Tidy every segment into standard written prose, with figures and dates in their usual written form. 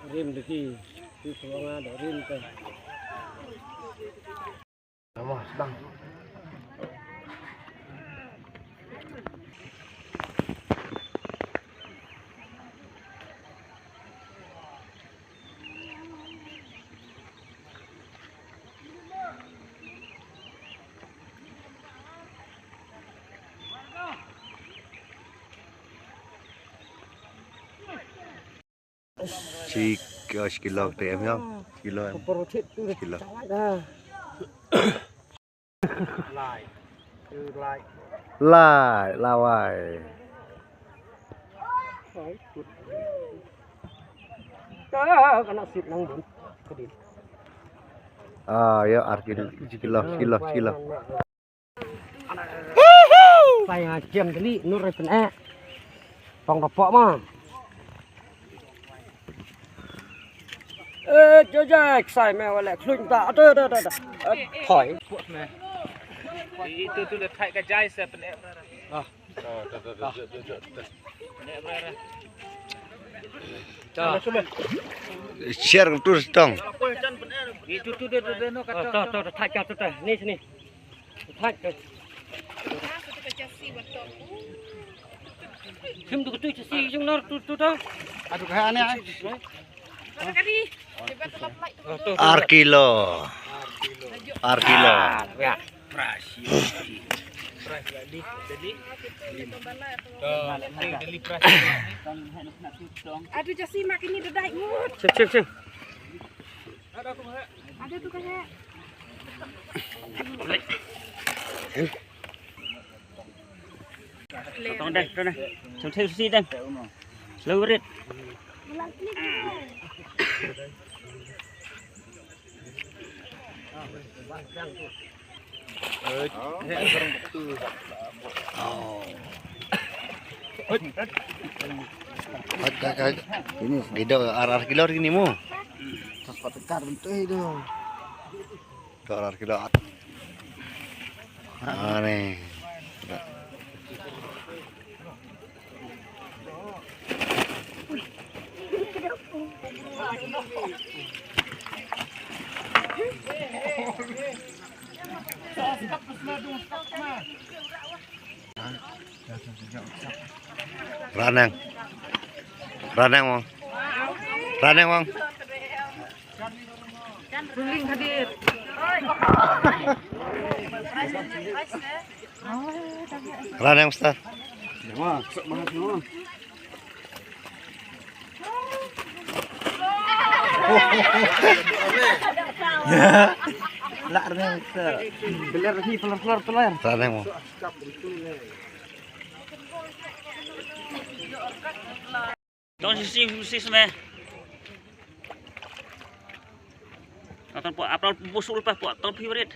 Rim lagi, di seorang ada rim kan. Nama sedang. Kilo TM nhau kilo em kilo lại lawai Kena sit nang bun. ya kilo Saya jam tadi nur repen Pong pokok mah. Jajak sai mèo lại khuyên tạ đó khỏi itu tuh letak ke jai saya penek. share terus dong Itu tuh dia no kata. thay cho tôi ni sini thay Kim tu tu si jung nor tu dah. Aduh kayak aneh. Arkilo. Ya. Aduh jasi makin ini dedai mut. Cing. Ada tuh kayak. Tong đây. Trong theo si đây. Lâu rít. Ini video arar kilo gini mu. Tempat tekar bentuk itu. Arar kilo. Aneh. Raneng bang. Ruling hadir. Raneng Ustaz. Wah, mahal semua. Ya. Larnya besar. Beler lagi pelar. Raneng bang. Don't sisi semua. Akan buat apa busul pas buat tahun favorit.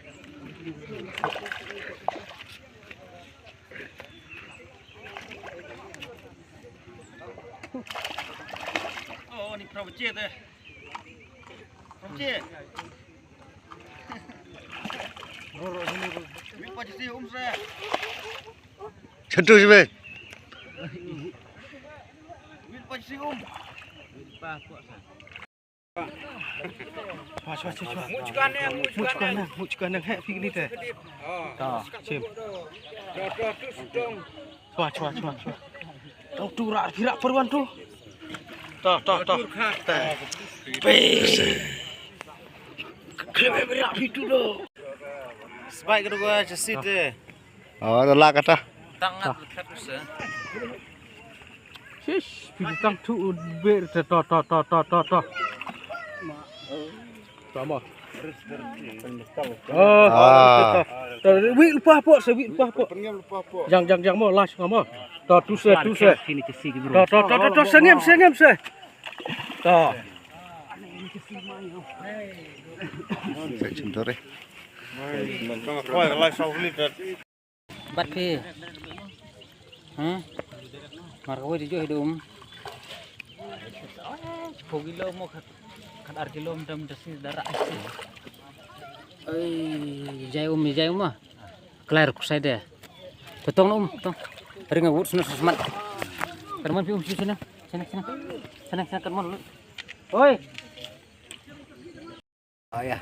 Oh, ni provinsi tu. Provinsi. Lupa jadi saya. Contoh sih be. Lupa jadi Lupa puas. Mucukkan yang happy ni teh. Dah, sim. Cuak. Kau turak gerak perwan tu. Toh. Klebe berak itu loh. Sebaik kedua jasi deh. Oh, tolak kata. Tangan lekat usah. Shish, bintang tu ber toh. Sama. Wih lupa apa? Jangan mau las ngama. Tu se. Sini ke sini. Toh senyum se. Toh. Saya contoh deh. Bắt phê hả mà có đi chơi đúng kilo mau kat ar kilo macam dasi darah asyik Jai mah. Kelar ku saya deh. Potong potong. Ring awut sana semat. Karman pium sana. Sana karman. Oi. Oh ya.